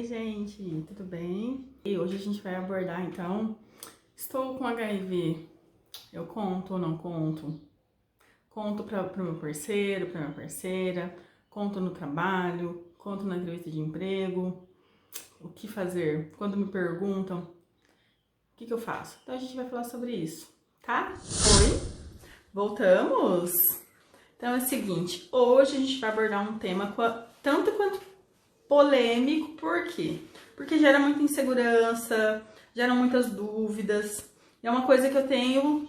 Oi, gente, tudo bem? E hoje a gente vai abordar, então, estou com HIV, eu conto ou não conto? Conto para o meu parceiro, para minha parceira, conto no trabalho, conto na entrevista de emprego, o que fazer? Quando me perguntam, o que eu faço? Então a gente vai falar sobre isso, tá? Oi, voltamos! Então é o seguinte, hoje a gente vai abordar um tema tanto quanto polêmico, por quê? Porque gera muita insegurança, gera muitas dúvidas. É uma coisa que eu tenho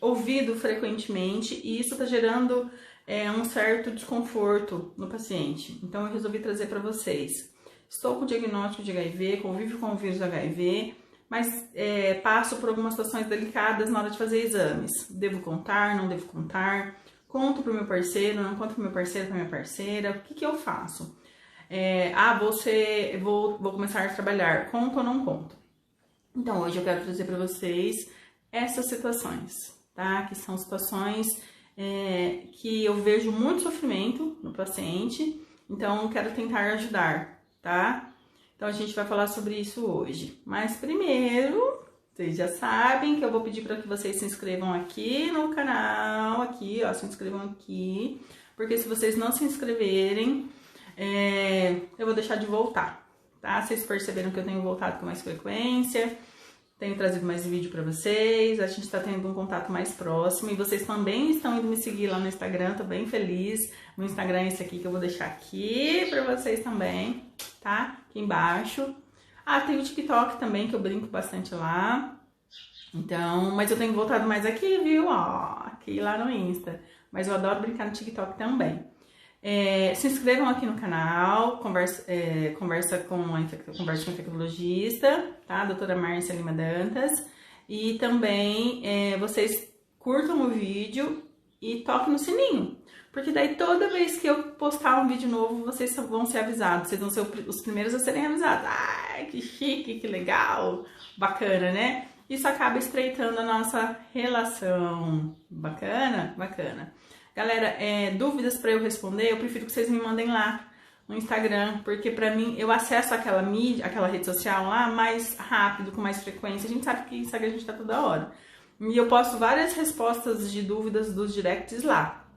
ouvido frequentemente e isso está gerando um certo desconforto no paciente. Então eu resolvi trazer para vocês. Estou com diagnóstico de HIV, convivo com o vírus HIV, mas passo por algumas situações delicadas na hora de fazer exames. Devo contar, não devo contar? Conto para o meu parceiro, não conto para o meu parceiro, para minha parceira? O que eu faço? Vou começar a trabalhar, conto ou não conto? Então, hoje eu quero trazer para vocês essas situações, tá? Que são situações que eu vejo muito sofrimento no paciente, então eu quero tentar ajudar, tá? Então, a gente vai falar sobre isso hoje. Mas primeiro, vocês já sabem que eu vou pedir para que vocês se inscrevam aqui no canal, aqui, ó, se inscrevam aqui, porque se vocês não se inscreverem, eu vou deixar de voltar, tá? Vocês perceberam que eu tenho voltado com mais frequência, tenho trazido mais vídeo pra vocês, a gente tá tendo um contato mais próximo e vocês também estão indo me seguir lá no Instagram, tô bem feliz. Meu Instagram é esse aqui que eu vou deixar aqui pra vocês também, tá? Aqui embaixo. Ah, tem o TikTok também, que eu brinco bastante lá. Então, mas eu tenho voltado mais aqui, viu? Ó, aqui lá no Insta. Mas eu adoro brincar no TikTok também. Se inscrevam aqui no canal, conversa com infectologista, tá? Doutora Márcia Lima Dantas. E também vocês curtam o vídeo e toquem no sininho. Porque daí toda vez que eu postar um vídeo novo, vocês vão ser avisados. Vocês vão ser os primeiros a serem avisados. Ai, que chique, que legal, bacana, né? Isso acaba estreitando a nossa relação. Bacana? Bacana. Galera, dúvidas para eu responder, eu prefiro que vocês me mandem lá no Instagram, porque pra mim, eu acesso aquela mídia, aquela rede social lá mais rápido, com mais frequência. A gente sabe que Instagram a gente tá toda hora. E eu posto várias respostas de dúvidas dos directs lá.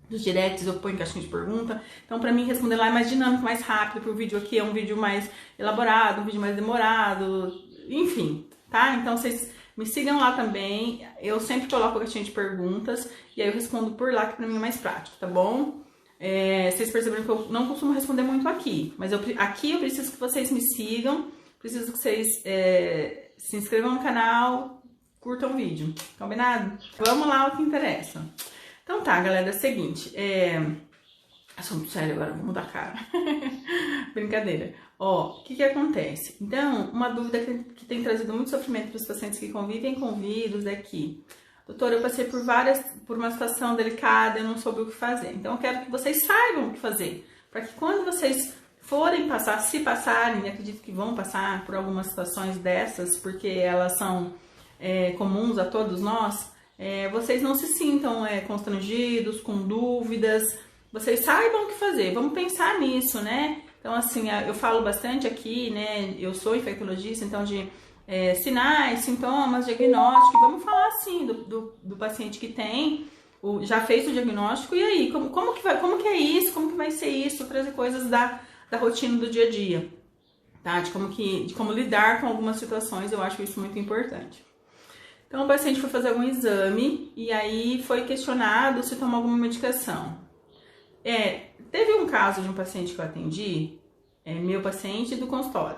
Dos directs eu ponho caixinha de pergunta. Então, pra mim, responder lá é mais dinâmico, mais rápido, porque o vídeo aqui é um vídeo mais elaborado, um vídeo mais demorado, enfim, tá? Então, vocês me sigam lá também, eu sempre coloco a caixinha de perguntas e aí eu respondo por lá, que pra mim é mais prático, tá bom? Vocês perceberam que eu não costumo responder muito aqui, mas aqui eu preciso que vocês me sigam, preciso que vocês se inscrevam no canal, curtam o vídeo, combinado? Vamos lá ao que interessa. Então tá, galera, é o seguinte, assunto sério agora, vou mudar a cara. Brincadeira. Ó, o que acontece? Então, uma dúvida que tem trazido muito sofrimento para os pacientes que convivem com vírus é que, doutora, eu passei por uma situação delicada, eu não soube o que fazer. Então, eu quero que vocês saibam o que fazer, para que quando vocês forem passar, se passarem, acredito que vão passar por algumas situações dessas, porque elas são comuns a todos nós, vocês não se sintam constrangidos, com dúvidas, vocês saibam o que fazer. Vamos pensar nisso, né? Então, assim, eu falo bastante aqui, né? Eu sou infectologista, então de sinais, sintomas, diagnóstico. Vamos falar, assim, do paciente que tem, já fez o diagnóstico, e aí? Como que é isso? Como que vai ser isso? Trazer coisas da rotina do dia a dia, tá? De como lidar com algumas situações, eu acho isso muito importante. Então, o paciente foi fazer algum exame e aí foi questionado se tomou alguma medicação. Teve um caso de um paciente que eu atendi, meu paciente do consultório,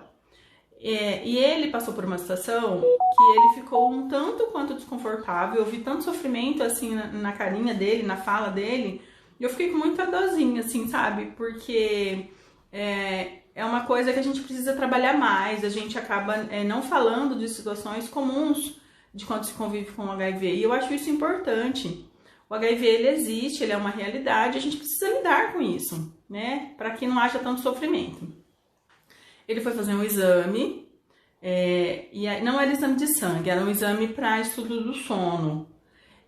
e ele passou por uma situação que ele ficou um tanto quanto desconfortável, eu vi tanto sofrimento assim na carinha dele, na fala dele, e eu fiquei com muita dosinha, assim, sabe, porque é uma coisa que a gente precisa trabalhar mais, a gente acaba não falando de situações comuns de quando se convive com o HIV, e eu acho isso importante. O HIV, ele existe, ele é uma realidade, a gente precisa lidar com isso, né? Para que não haja tanto sofrimento. Ele foi fazer um exame, e aí, não era exame de sangue, era um exame para estudo do sono.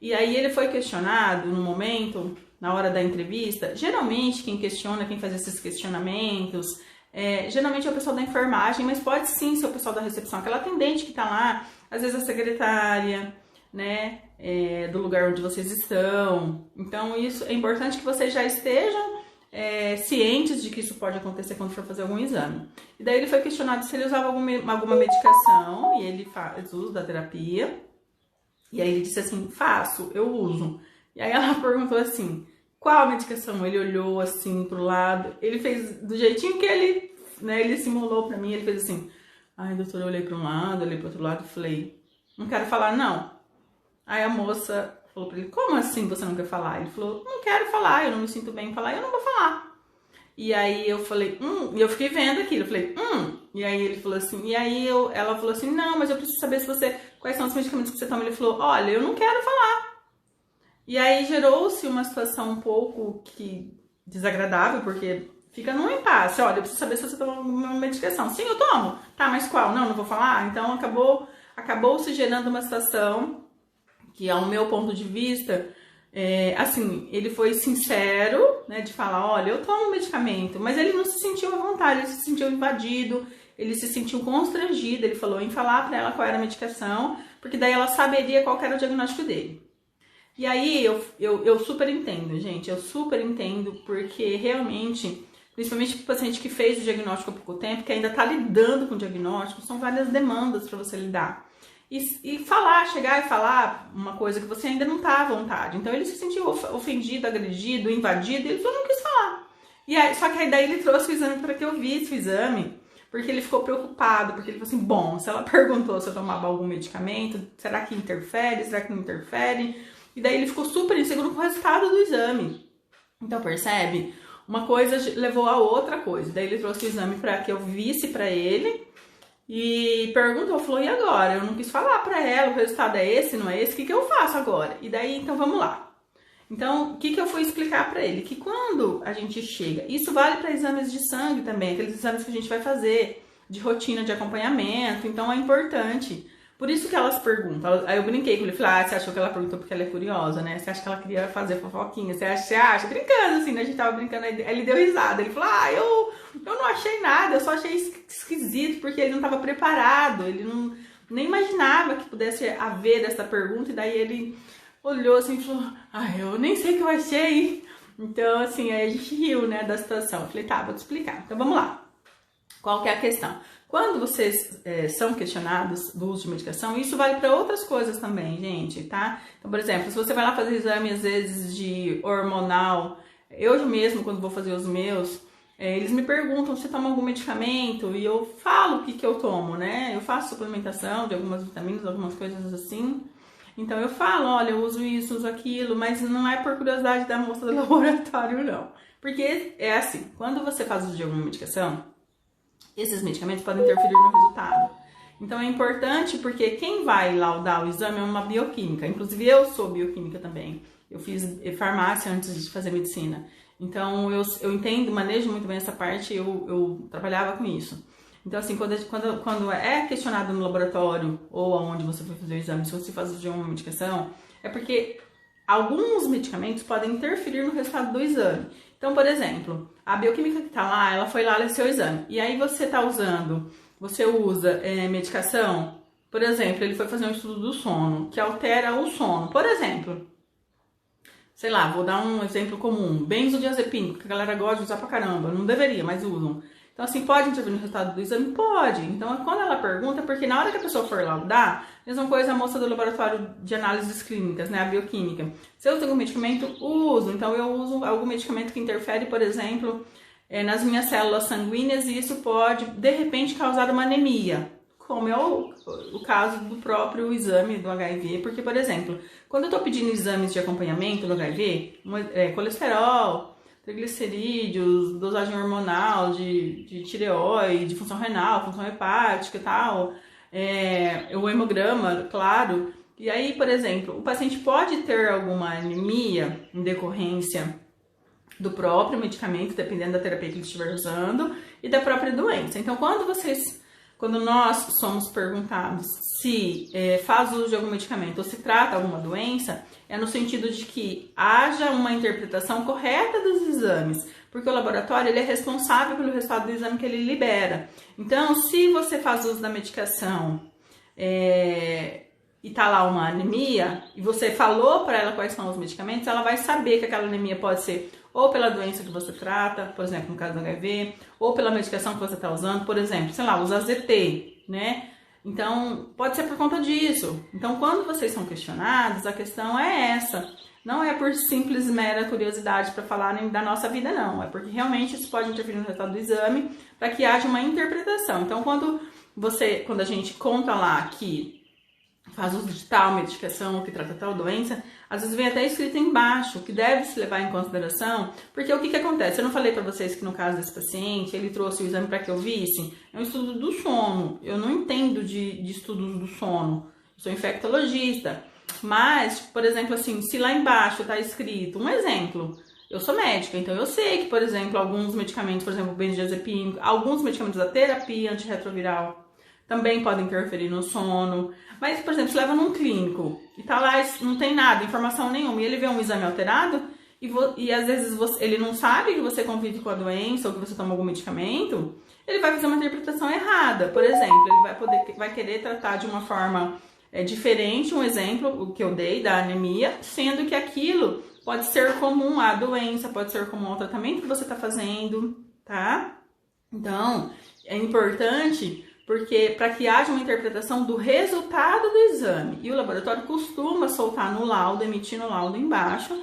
E aí ele foi questionado no momento, na hora da entrevista. Geralmente quem questiona, quem faz esses questionamentos, Geralmente é o pessoal da enfermagem, mas pode sim ser o pessoal da recepção, aquela atendente que tá lá, às vezes a secretária, né, do lugar onde vocês estão. Então isso é importante que vocês já estejam cientes de que isso pode acontecer quando for fazer algum exame. E daí ele foi questionado se ele usava alguma medicação, e ele faz uso da terapia. E aí ele disse assim, faço, eu uso. E aí ela perguntou assim, qual medicação? Ele olhou assim pro lado, ele fez do jeitinho que ele, né, ele simulou pra mim, ele fez assim, ai doutora, eu olhei pra um lado, olhei pro outro lado e falei, não quero falar não. Aí a moça falou pra ele, como assim você não quer falar? Ele falou, não quero falar, eu não me sinto bem em falar, eu não vou falar. E aí eu falei, e eu fiquei vendo aquilo, eu falei, E aí ele falou assim, e aí ela falou assim, não, mas eu preciso saber quais são os medicamentos que você toma. Ele falou, olha, eu não quero falar. E aí gerou-se uma situação um pouco desagradável, porque fica num impasse. Olha, eu preciso saber se você toma uma medicação. Sim, eu tomo. Tá, mas qual? Não vou falar. Então acabou se gerando uma situação que, ao meu ponto de vista, assim, ele foi sincero, né, de falar, olha, eu tomo medicamento, mas ele não se sentiu à vontade, ele se sentiu invadido, ele se sentiu constrangido, ele falou em falar pra ela qual era a medicação, porque daí ela saberia qual era o diagnóstico dele. E aí eu super entendo, gente, eu super entendo, porque realmente, principalmente para o paciente que fez o diagnóstico há pouco tempo, que ainda está lidando com o diagnóstico, são várias demandas para você lidar. E chegar e falar uma coisa que você ainda não está à vontade. Então ele se sentiu ofendido, agredido, invadido, e ele falou, não quis falar. E aí, só que aí daí ele trouxe o exame para que eu visse o exame, porque ele ficou preocupado, porque ele falou assim, bom, se ela perguntou se eu tomava algum medicamento, será que interfere, será que não interfere? E daí ele ficou super inseguro com o resultado do exame. Então, percebe? Uma coisa levou a outra coisa. Daí ele trouxe o exame para que eu visse para ele e perguntou, falou, e agora? Eu não quis falar para ela, o resultado é esse, não é esse? O que eu faço agora? E daí, então, vamos lá. Então, o que eu fui explicar para ele? Que quando a gente chega, isso vale para exames de sangue também, aqueles exames que a gente vai fazer, de rotina de acompanhamento, então é importante. Por isso que elas perguntam. Aí eu brinquei com ele, falei, você achou que ela perguntou porque ela é curiosa, né? Você acha que ela queria fazer fofoquinha? Você acha? Brincando, assim, né? A gente tava brincando, aí ele deu risada. Ele falou, eu não achei nada, eu só achei esquisito, porque ele não tava preparado, ele nem imaginava que pudesse haver essa pergunta, e daí ele olhou assim e falou, eu nem sei o que eu achei. Então, assim, aí a gente riu, né, da situação. Eu falei, tá, vou te explicar. Então, vamos lá. Qual que é a questão? Quando vocês são questionados do uso de medicação, isso vale para outras coisas também, gente, tá? Então, por exemplo, se você vai lá fazer exame, às vezes, de hormonal, eu mesmo, quando vou fazer os meus, eles me perguntam se toma algum medicamento e eu falo o que eu tomo, né? Eu faço suplementação de algumas vitaminas, algumas coisas assim. Então, eu falo, olha, eu uso isso, uso aquilo, mas não é por curiosidade da moça do laboratório, não. Porque é assim, quando você faz uso de alguma medicação, esses medicamentos podem interferir no resultado. Então é importante porque quem vai laudar o exame é uma bioquímica. Inclusive eu sou bioquímica também. Eu fiz farmácia antes de fazer medicina. Então eu entendo, manejo muito bem essa parte, eu trabalhava com isso. Então assim, quando é questionado no laboratório ou aonde você foi fazer o exame, se você faz uso de uma medicação, é porque alguns medicamentos podem interferir no resultado do exame. Então, por exemplo, a bioquímica que tá lá, ela foi lá ler seu exame. E aí você usa medicação, por exemplo, ele foi fazer um estudo do sono, que altera o sono. Por exemplo, sei lá, vou dar um exemplo comum, benzodiazepínico, que a galera gosta de usar pra caramba, não deveria, mas usam. Então, assim, pode intervir no resultado do exame? Pode. Então, quando ela pergunta, porque na hora que a pessoa for laudar, mesma coisa a moça do laboratório de análises clínicas, né, a bioquímica. Se eu tenho um medicamento, uso. Então, eu uso algum medicamento que interfere, por exemplo, nas minhas células sanguíneas, e isso pode, de repente, causar uma anemia, como é o caso do próprio exame do HIV. Porque, por exemplo, quando eu estou pedindo exames de acompanhamento do HIV, colesterol, triglicerídeos, dosagem hormonal de tireoide, função renal, função hepática e tal, o hemograma, claro. E aí, por exemplo, o paciente pode ter alguma anemia em decorrência do próprio medicamento, dependendo da terapia que ele estiver usando, e da própria doença. Então, quando nós somos perguntados se faz uso de algum medicamento ou se trata alguma doença, é no sentido de que haja uma interpretação correta dos exames. porque o laboratório ele é responsável pelo resultado do exame que ele libera. Então, se você faz uso da medicação e tá lá uma anemia, e você falou para ela quais são os medicamentos, ela vai saber que aquela anemia pode ser ou pela doença que você trata, por exemplo, no caso do HIV, ou pela medicação que você está usando, por exemplo, sei lá, usa ZT, né? Então, pode ser por conta disso. Então, quando vocês são questionados, a questão é essa. Não é por simples mera curiosidade para falarem da nossa vida, não. É porque realmente isso pode interferir no resultado do exame para que haja uma interpretação. Então, quando a gente conta lá que faz uso de tal medicação, que trata tal doença, às vezes vem até escrito embaixo, que deve se levar em consideração, porque o que acontece? Eu não falei para vocês que no caso desse paciente, ele trouxe o exame para que eu visse? É um estudo do sono, eu não entendo de estudos do sono, eu sou infectologista, mas, por exemplo, assim, se lá embaixo está escrito, um exemplo, eu sou médica, então eu sei que, por exemplo, alguns medicamentos, por exemplo, benzodiazepínico, alguns medicamentos da terapia antirretroviral, também podem interferir no sono. Mas, por exemplo, se leva num clínico e tá lá, não tem nada, informação nenhuma, e ele vê um exame alterado e às vezes ele não sabe que você convive com a doença ou que você toma algum medicamento, ele vai fazer uma interpretação errada. Por exemplo, ele vai querer tratar de uma forma diferente, um exemplo, o que eu dei da anemia, sendo que aquilo pode ser comum à doença, pode ser comum ao tratamento que você está fazendo, tá? Então, é importante porque para que haja uma interpretação do resultado do exame. E o laboratório costuma soltar no laudo, emitir no laudo embaixo,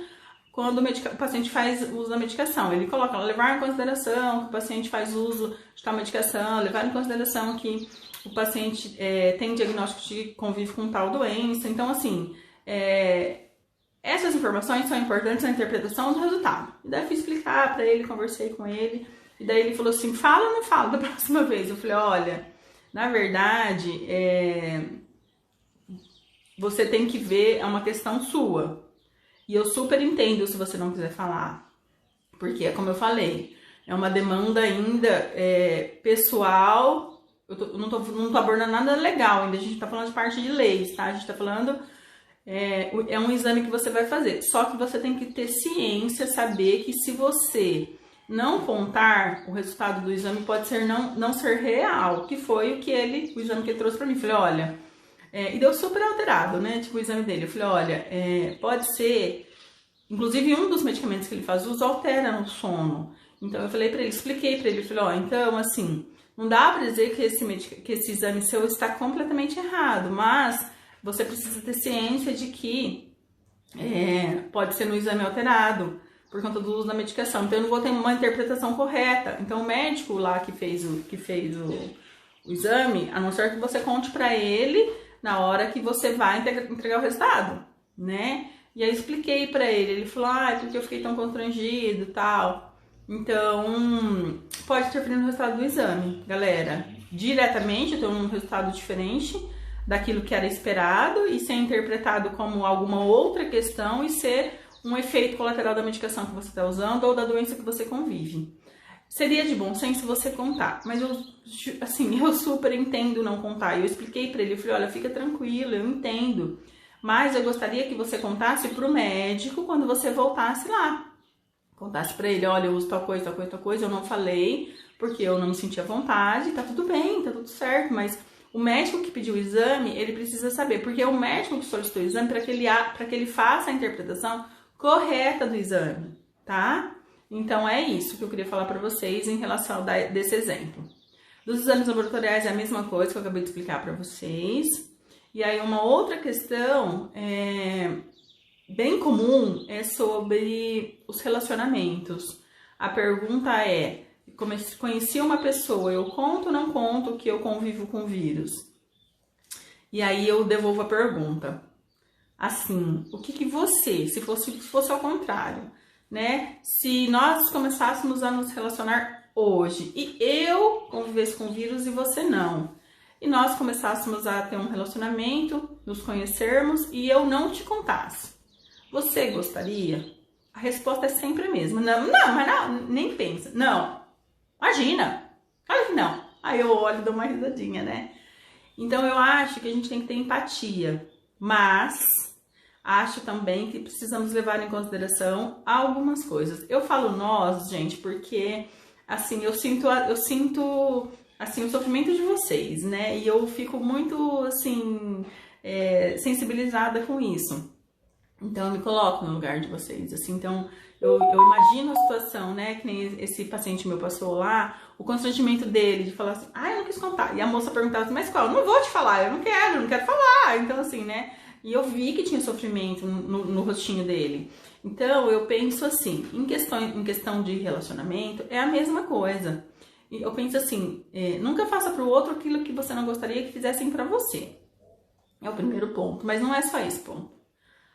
quando o paciente faz uso da medicação. Ele coloca, levar em consideração que o paciente faz uso de tal medicação, levar em consideração que o paciente tem diagnóstico de convívio com tal doença. Então, assim, essas informações são importantes na interpretação do resultado. E daí eu fui explicar para ele, conversei com ele, e daí ele falou assim, fala ou não fala da próxima vez? Eu falei, olha, na verdade, você tem que ver, é uma questão sua. E eu super entendo se você não quiser falar. Porque, como eu falei, é uma demanda ainda pessoal. Eu não tô abordando nada legal ainda. A gente tá falando de parte de leis, tá? A gente tá falando... É um exame que você vai fazer. Só que você tem que ter ciência, saber que se você não contar, o resultado do exame pode ser não ser real, que foi o exame que ele trouxe pra mim. Falei, olha, e deu super alterado, né? Tipo, o exame dele. Eu falei, olha, pode ser, inclusive um dos medicamentos que ele faz uso altera no sono. Então eu falei pra ele, expliquei pra ele, falei, ó, então assim, não dá pra dizer que esse exame seu está completamente errado, mas você precisa ter ciência de que pode ser no exame alterado, por conta do uso da medicação. Então eu não vou ter uma interpretação correta. Então o médico lá que fez o exame, a não ser que você conte para ele na hora que você vai entregar o resultado, né? E aí eu expliquei para ele falou, porque eu fiquei tão constrangido e tal. Então, pode interferir no resultado do exame, galera. Diretamente, então um resultado diferente daquilo que era esperado e ser interpretado como alguma outra questão e ser um efeito colateral da medicação que você está usando ou da doença que você convive. Seria de bom senso você contar, mas eu super entendo não contar. Eu expliquei para ele, eu falei, olha, fica tranquilo, eu entendo, mas eu gostaria que você contasse para o médico quando você voltasse lá. Contasse para ele, olha, eu uso tal coisa, tal coisa, tal coisa, eu não falei porque eu não me sentia vontade, tá tudo bem, tá tudo certo, mas o médico que pediu o exame, ele precisa saber, porque é o médico que solicitou o exame para que ele faça a interpretação correta do exame, tá? Então é isso que eu queria falar para vocês em relação desse exemplo. Dos exames laboratoriais é a mesma coisa que eu acabei de explicar para vocês. E aí uma outra questão bem comum é sobre os relacionamentos. A pergunta é, conheci uma pessoa, eu conto ou não conto que eu convivo com vírus? E aí eu devolvo a pergunta. Assim, o que você, se fosse ao contrário, né? Se nós começássemos a nos relacionar hoje e eu convivesse com o vírus e você não, e nós começássemos a ter um relacionamento, nos conhecermos e eu não te contasse, você gostaria? A resposta é sempre a mesma. Não, nem pensa. Não, imagina, claro que não. Aí eu olho e dou uma risadinha, né? Então eu acho que a gente tem que ter empatia, mas acho também que precisamos levar em consideração algumas coisas. Eu falo nós, gente, porque assim, eu sinto assim o sofrimento de vocês, né? E eu fico muito assim sensibilizada com isso. Então eu me coloco no lugar de vocês, assim, então eu imagino a situação, né, que nem esse paciente meu passou lá, o constrangimento dele de falar assim, eu não quis contar. E a moça perguntava assim, mas qual? Eu não vou te falar, eu não quero falar. Então assim, né, e eu vi que tinha sofrimento no rostinho dele. Então eu penso assim, em questão de relacionamento, é a mesma coisa. E eu penso assim, nunca faça pro outro aquilo que você não gostaria que fizessem pra você. É o primeiro ponto, mas não é só esse ponto.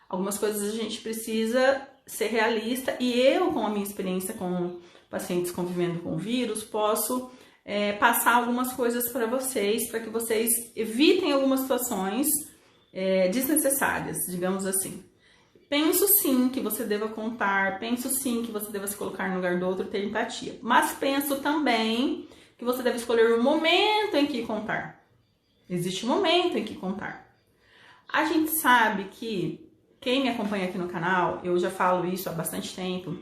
Algumas coisas a gente precisa ser realista e eu, com a minha experiência com pacientes convivendo com o vírus, posso passar algumas coisas para que vocês evitem algumas situações desnecessárias, digamos assim. Penso sim que você deva contar, penso sim que você deva se colocar no lugar do outro e ter empatia, mas penso também que você deve escolher o momento em que contar. Existe um momento em que contar. A gente sabe que quem me acompanha aqui no canal, eu já falo isso há bastante tempo,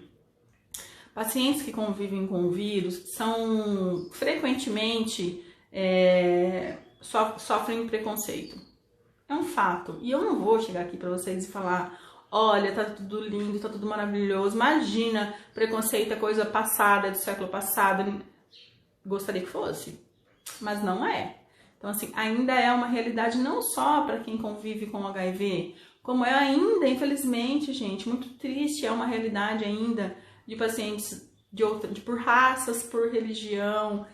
pacientes que convivem com o vírus são frequentemente sofrem preconceito. É um fato. E eu não vou chegar aqui para vocês e falar, olha, tá tudo lindo, tá tudo maravilhoso, imagina, preconceito é coisa passada, do século passado. Gostaria que fosse, mas não é. Então, assim, ainda é uma realidade não só para quem convive com HIV, como é ainda, infelizmente, gente, muito triste, é uma realidade ainda de pacientes por raças, por religião,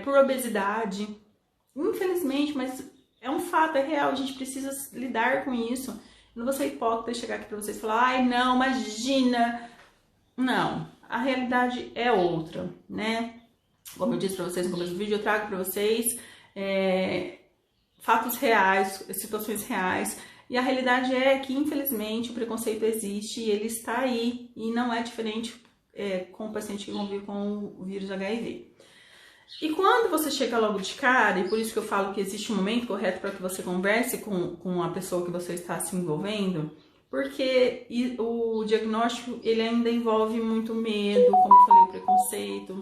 por obesidade. Infelizmente, mas é um fato, é real, a gente precisa lidar com isso. Eu não vou ser hipócrita e chegar aqui para vocês e falar, ai não, imagina. Não, a realidade é outra, né? Como eu disse para vocês no começo do vídeo, eu trago para vocês fatos reais, situações reais. E a realidade é que, infelizmente, o preconceito existe e ele está aí. E não é diferente com o paciente que convive com o vírus HIV. E quando você chega logo de cara, e por isso que eu falo que existe um momento correto para que você converse com a pessoa que você está se envolvendo, porque o diagnóstico ele ainda envolve muito medo, como eu falei, o preconceito.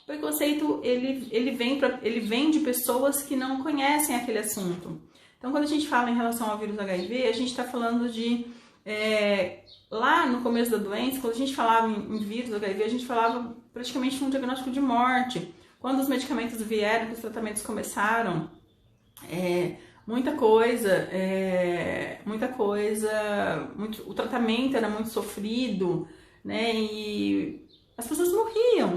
O preconceito ele vem de pessoas que não conhecem aquele assunto. Então, quando a gente fala em relação ao vírus HIV, a gente está falando de... lá no começo da doença, quando a gente falava em vírus HIV, a gente falava praticamente de um diagnóstico de morte. Quando os medicamentos vieram, que os tratamentos começaram, o tratamento era muito sofrido, né? E as pessoas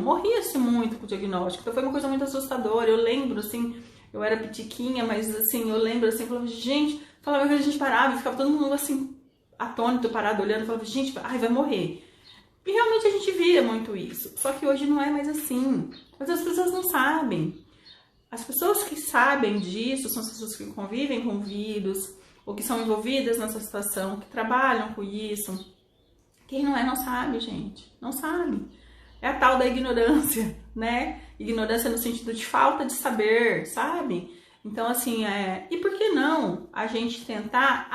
morria-se muito com o diagnóstico. Então foi uma coisa muito assustadora. Eu lembro, assim, eu era pitiquinha, mas assim, eu lembro assim, eu falava, gente, falava que a gente parava e ficava todo mundo assim, atônito, parado, olhando, falava, gente, vai morrer. E realmente a gente via muito isso. Só que hoje não é mais assim. Mas as pessoas não sabem. As pessoas que sabem disso são as pessoas que convivem com vírus, ou que são envolvidas nessa situação, que trabalham com isso. Quem não é, não sabe, gente. Não sabe. É a tal da ignorância, né? Ignorância no sentido de falta de saber, sabe? Então, assim, e por que não a gente tentar,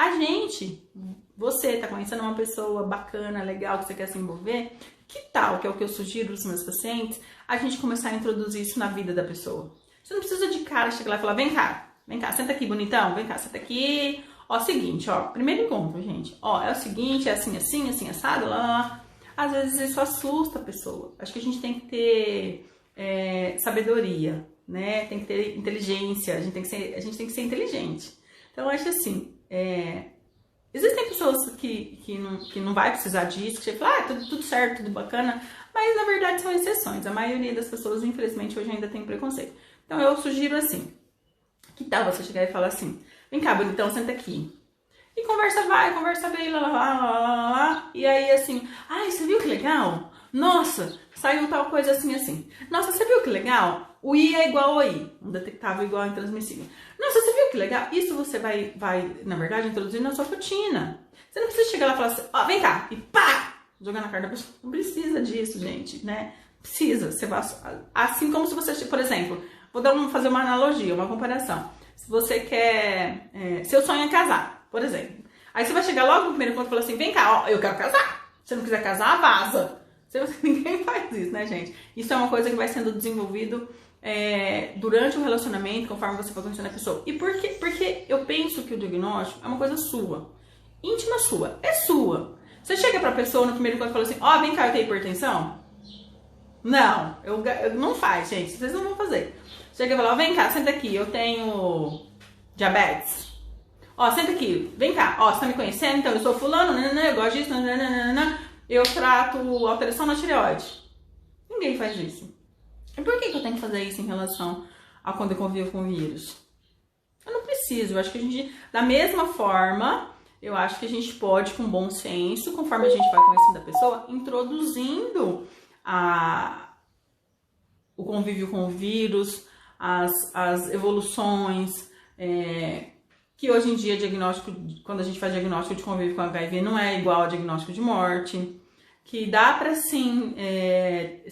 você tá conhecendo uma pessoa bacana, legal, que você quer se envolver, que tal, que é o que eu sugiro para os meus pacientes, a gente começar a introduzir isso na vida da pessoa. Você não precisa de cara chegar lá e falar, vem cá, senta aqui, bonitão, vem cá, senta aqui. Ó, seguinte, ó, primeiro encontro, gente. Ó, é o seguinte, é assim, assim, assim, assado, lá. Às vezes isso assusta a pessoa. Acho que a gente tem que ter sabedoria, né? Tem que ter inteligência, a gente tem que ser inteligente. Então, eu acho assim, existem pessoas que não vai precisar disso, que falam, tudo certo, tudo bacana, mas na verdade são exceções. A maioria das pessoas, infelizmente, hoje ainda tem preconceito. Então, eu sugiro assim, que tal você chegar e falar assim, vem cá, bonitão, senta aqui. E conversa vem, lá. E aí, assim, você viu que legal? Nossa, saiu tal coisa assim, assim. Nossa, você viu que legal? O I é igual ao I, um detectável igual ao intransmissível. Nossa, você viu que legal? Isso você vai na verdade, introduzir na sua rotina. Você não precisa chegar lá e falar assim, vem cá, e pá! Jogar na cara da pessoa. Não precisa disso, gente, né? Precisa. Você vai, assim como se você, por exemplo, fazer uma analogia, uma comparação. Se você quer... seu sonho é casar, por exemplo. Aí você vai chegar logo no primeiro encontro e falar assim, vem cá, ó, eu quero casar. Se não quiser casar, vaza. Ninguém faz isso, né, gente? Isso é uma coisa que vai sendo desenvolvido durante o relacionamento, conforme você vai conhecendo a pessoa. E por quê? Porque eu penso que o diagnóstico é uma coisa sua, íntima sua, é sua. Você chega pra pessoa no primeiro encontro e fala assim, ó, vem cá, eu tenho hipertensão? Não, eu não faz, gente, vocês não vão fazer. Chega e fala, ó, vem cá, senta aqui, eu tenho diabetes. Ó, senta aqui, vem cá, ó, você tá me conhecendo? Então, eu sou fulano, eu gosto disso, eu trato alteração na tireoide. Ninguém faz isso. E por que eu tenho que fazer isso em relação a quando eu convivo com o vírus? Eu não preciso, eu acho que a gente, da mesma forma, eu acho que a gente pode, com bom senso, conforme a gente vai conhecendo a pessoa, introduzindo o convívio com o vírus, as evoluções, que hoje em dia diagnóstico, quando a gente faz diagnóstico de convívio com HIV, não é igual ao diagnóstico de morte, que dá para sim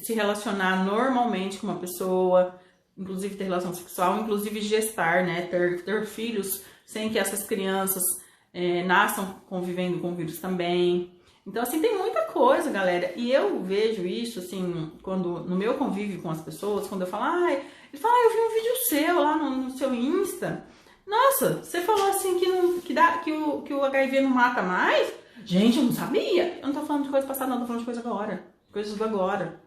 se relacionar normalmente com uma pessoa, inclusive ter relação sexual, inclusive gestar, né, ter filhos sem que essas crianças nasçam convivendo com o vírus também. Então, assim, tem muita coisa, galera, e eu vejo isso, assim, quando no meu convívio com as pessoas, quando eu falo, ele fala, eu vi um vídeo seu lá no seu Insta. Nossa, você falou assim que o HIV não mata mais? Gente, eu não sabia. Eu não tô falando de coisa passada, não, tô falando de coisa agora. Coisas do agora.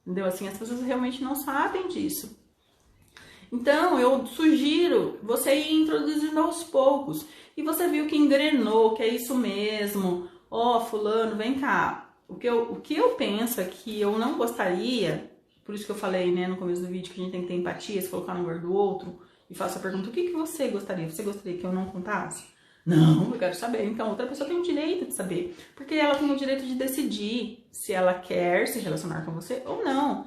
Entendeu? Assim, as pessoas realmente não sabem disso. Então, eu sugiro você ir introduzindo aos poucos. E você viu que engrenou, que é isso mesmo. Ó, fulano, vem cá. O que eu penso é que eu não gostaria, por isso que eu falei, né, no começo do vídeo, que a gente tem que ter empatia, se colocar no lugar do outro. E faço a pergunta, o que você gostaria? Você gostaria que eu não contasse? Não, eu quero saber. Então, outra pessoa tem o direito de saber. Porque ela tem o direito de decidir se ela quer se relacionar com você ou não.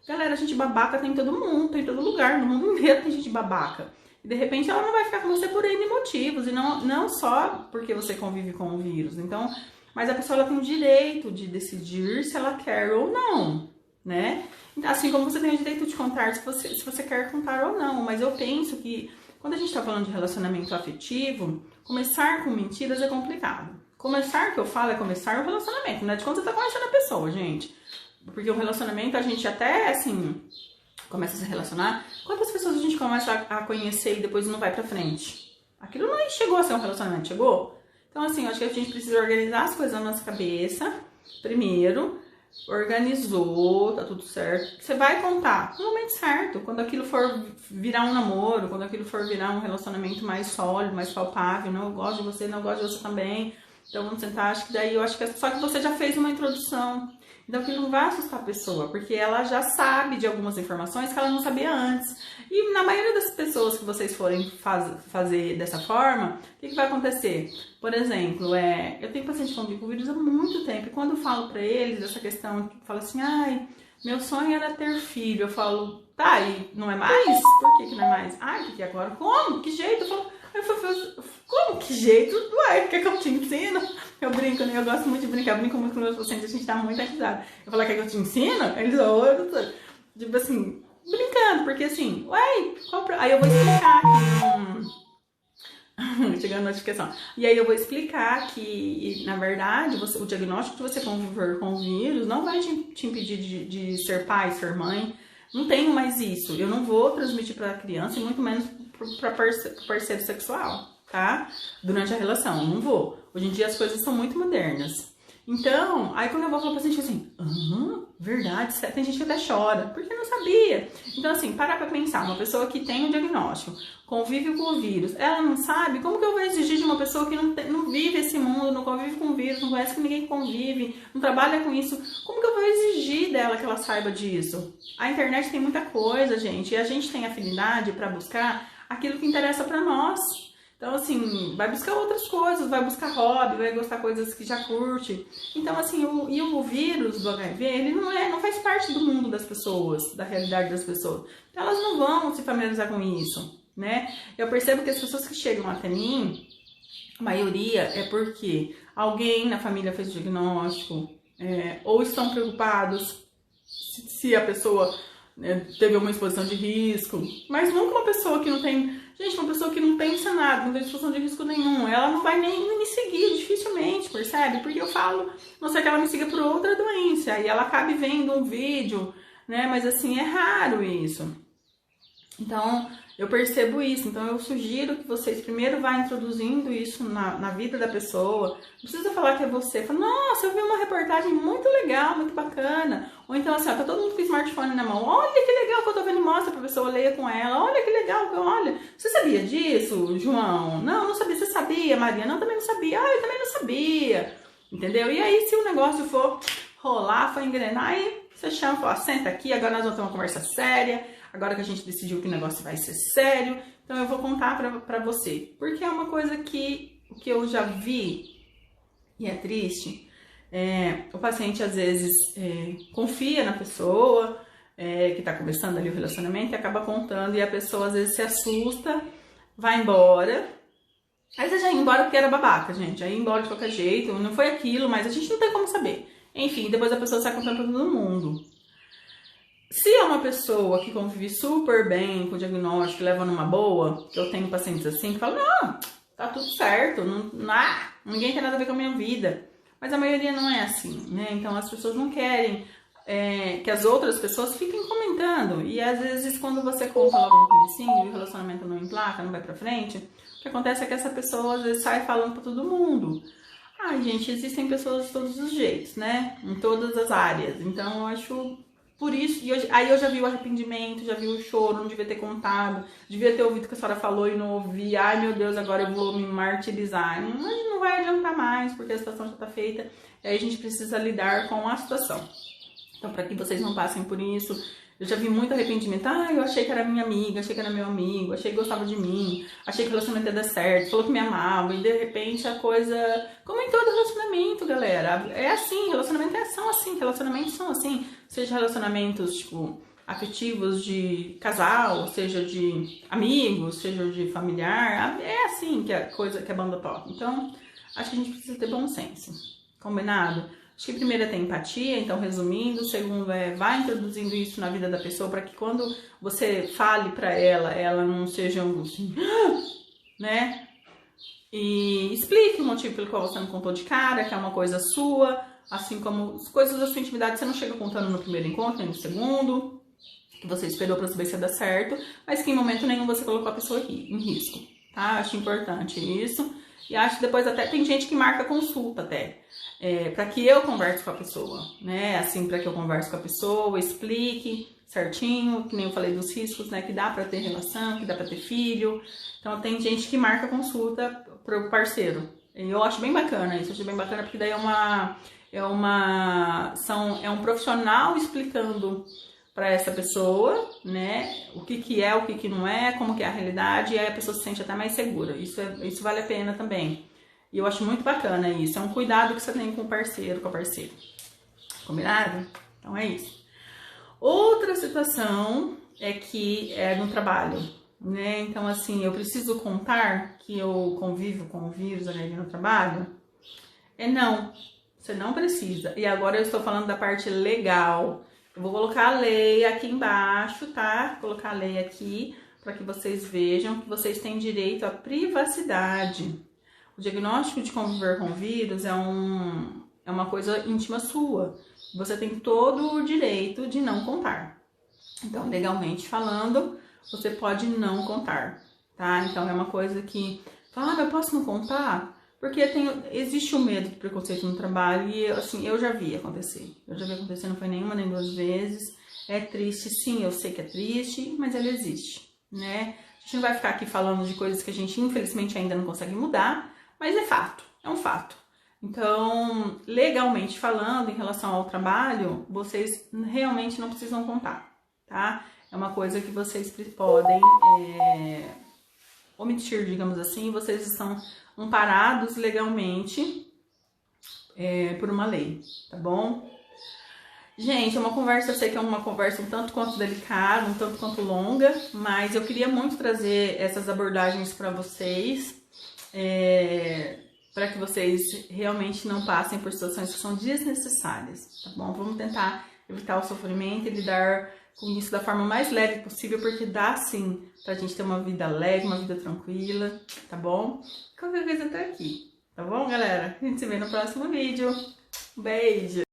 Galera, gente babaca tem em todo mundo, tem em todo lugar. No mundo inteiro tem gente babaca. E, de repente, ela não vai ficar com você por N motivos. E não só porque você convive com o vírus. Então, mas a pessoa ela tem o direito de decidir se ela quer ou não, né? Assim como você tem o direito de contar se você quer contar ou não. Mas eu penso que quando a gente tá falando de relacionamento afetivo, começar com mentiras é complicado. Começar, que eu falo, é começar o relacionamento. Não é de quando você tá conhecendo a pessoa, gente. Porque o relacionamento, a gente até, assim, começa a se relacionar. Quantas pessoas a gente começa a conhecer e depois não vai pra frente? Aquilo não chegou a ser um relacionamento, chegou? Então, assim, eu acho que a gente precisa organizar as coisas na nossa cabeça, primeiro. Organizou, tá tudo certo. Você vai contar no momento certo, quando aquilo for virar um namoro, quando aquilo for virar um relacionamento mais sólido, mais palpável. Não, eu gosto de você, não eu gosto de você também. Então vamos tentar, acho que daí eu acho que só que você já fez uma introdução. Então que não vai assustar a pessoa, porque ela já sabe de algumas informações que ela não sabia antes. E na maioria das pessoas que vocês forem fazer dessa forma, o que vai acontecer? Por exemplo, eu tenho paciente com vírus há muito tempo, e quando eu falo pra eles essa questão, fala assim, meu sonho era ter filho, eu falo, tá, e não é mais? Por que não é mais? Porque agora, como? Que jeito? Eu falo, como? Que jeito? Ué, quer que eu te ensino? Eu brinco, né? Eu gosto muito de brincar, eu brinco muito com meus pacientes, a gente dá muita risada. Eu falo, quer que eu te ensino? Eles, tipo assim, brincando, porque assim, aí eu vou explicar aqui, chegando a notificação. E aí eu vou explicar que, na verdade, o diagnóstico de você conviver com o vírus não vai te impedir de ser pai, ser mãe. Não tenho mais isso. Eu não vou transmitir pra criança e muito menos para parceiro sexual, tá? Durante a relação, não vou. Hoje em dia as coisas são muito modernas. Então, aí quando eu vou falar pra paciente assim, verdade, tem gente que até chora, porque não sabia. Então assim, para pra pensar, uma pessoa que tem um diagnóstico, convive com o vírus, ela não sabe, como que eu vou exigir de uma pessoa que não vive esse mundo, não convive com o vírus, não conhece com ninguém que convive, não trabalha com isso, como que eu vou exigir dela que ela saiba disso? A internet tem muita coisa, gente, e a gente tem afinidade para buscar aquilo que interessa para nós. Então, assim, vai buscar outras coisas, vai buscar hobby, vai gostar coisas que já curte. Então, assim, o vírus do HIV, ele não faz parte do mundo das pessoas, da realidade das pessoas. Então, elas não vão se familiarizar com isso, né? Eu percebo que as pessoas que chegam até mim, a maioria é porque alguém na família fez o diagnóstico, ou estão preocupados se a pessoa teve uma exposição de risco, mas nunca uma pessoa que não tem... Gente, uma pessoa que não pensa nada, não tem exposição de risco nenhum, ela não vai nem me seguir, dificilmente, percebe? Porque eu falo, não sei que ela me siga por outra doença, e ela acabe vendo um vídeo, né? Mas assim, é raro isso. Então, eu percebo isso. Então, eu sugiro que vocês primeiro vá introduzindo isso na vida da pessoa. Não precisa falar que é você. Fala, nossa, eu vi uma reportagem muito legal, muito bacana. Ou então, assim, ó, tá todo mundo com o smartphone na mão. Olha que legal que eu tô vendo, mostra pra pessoa, leia com ela. Olha que legal, olha. Você sabia disso, João? Não, não sabia. Você sabia, Maria? Não, também não sabia. Ah, eu também não sabia. Entendeu? E aí, se o negócio for rolar, for engrenar, aí você chama, fala, senta aqui, agora nós vamos ter uma conversa séria. Agora que a gente decidiu que o negócio vai ser sério, então eu vou contar pra você. Porque é uma coisa que eu já vi, e é triste, o paciente às vezes confia na pessoa, que tá começando ali o relacionamento, e acaba contando, e a pessoa às vezes se assusta, vai embora. Aí você já ia embora porque era babaca, gente, já ia embora de qualquer jeito, não foi aquilo, mas a gente não tem como saber. Enfim, depois a pessoa sai contando pra todo mundo. Se é uma pessoa que convive super bem com o diagnóstico, leva numa boa, que eu tenho pacientes assim que falam, não, tá tudo certo, ninguém tem nada a ver com a minha vida. Mas a maioria não é assim, né? Então as pessoas não querem que as outras pessoas fiquem comentando. E às vezes quando você conta logo no comecinho e o relacionamento não emplaca, não vai pra frente, o que acontece é que essa pessoa às vezes sai falando pra todo mundo. Ai, gente, existem pessoas de todos os jeitos, né? Em todas as áreas. Então eu acho... Por isso, aí eu já vi o arrependimento, já vi o choro, não devia ter contado, devia ter ouvido o que a senhora falou e não ouvi, ai meu Deus, agora eu vou me martirizar. Mas não vai adiantar mais, porque a situação já está feita, e aí a gente precisa lidar com a situação. Então, para que vocês não passem por isso, eu já vi muito arrependimento. Ah, eu achei que era minha amiga, achei que era meu amigo, achei que gostava de mim, achei que o relacionamento ia dar certo, falou que me amava, e de repente a coisa... Como em todo relacionamento, galera, é assim, relacionamentos são assim, seja relacionamentos, tipo, afetivos de casal, seja de amigos, seja de familiar, é assim que a banda toca. Então, acho que a gente precisa ter bom senso, combinado? Acho que primeiro é ter empatia, então resumindo, segundo vai introduzindo isso na vida da pessoa para que quando você fale para ela não seja um assim, né? E explique o motivo pelo qual você não contou de cara, que é uma coisa sua, assim como as coisas da sua intimidade você não chega contando no primeiro encontro, nem no segundo, que você esperou para saber se ia dar certo, mas que em momento nenhum você colocou a pessoa em risco, tá? Acho importante isso. E acho que depois até tem gente que marca consulta até. Para que eu converse com a pessoa, né? Assim, para que eu converse com a pessoa, explique certinho, que nem eu falei dos riscos, né? Que dá para ter relação, que dá para ter filho. Então, tem gente que marca consulta pro parceiro. E eu acho bem bacana isso, acho bem bacana porque daí é um profissional explicando para essa pessoa, né? O que é, o que não é, como que é a realidade, e aí a pessoa se sente até mais segura. Isso vale a pena também. E eu acho muito bacana isso. É um cuidado que você tem com o parceiro, com a parceira. Combinado? Então é isso. Outra situação é que é no trabalho, né? Então, assim, eu preciso contar que eu convivo com o vírus ali no trabalho? Não. Você não precisa. E agora eu estou falando da parte legal. Eu vou colocar a lei aqui embaixo, tá? Vou colocar a lei aqui para que vocês vejam que vocês têm direito à privacidade. O diagnóstico de conviver com vírus é uma coisa íntima sua. Você tem todo o direito de não contar. Então, legalmente falando, você pode não contar, tá? Então, é uma coisa que... Fala, eu posso não contar? Porque existe o medo do preconceito no trabalho e, assim, eu já vi acontecer. Não foi nenhuma nem duas vezes. É triste, sim, eu sei que é triste, mas ele existe, né? A gente não vai ficar aqui falando de coisas que a gente, infelizmente, ainda não consegue mudar, mas é fato, é um fato. Então, legalmente falando, em relação ao trabalho, vocês realmente não precisam contar, tá? É uma coisa que vocês podem omitir, digamos assim, vocês estão amparados legalmente por uma lei, tá bom? Gente, é uma conversa, eu sei que é uma conversa um tanto quanto delicada, um tanto quanto longa, mas eu queria muito trazer essas abordagens para vocês, para que vocês realmente não passem por situações que são desnecessárias, tá bom? Vamos tentar evitar o sofrimento e lidar com isso da forma mais leve possível, porque dá sim pra gente ter uma vida leve, uma vida tranquila, tá bom? Qualquer coisa eu tô aqui, tá bom, galera? A gente se vê no próximo vídeo. Um beijo!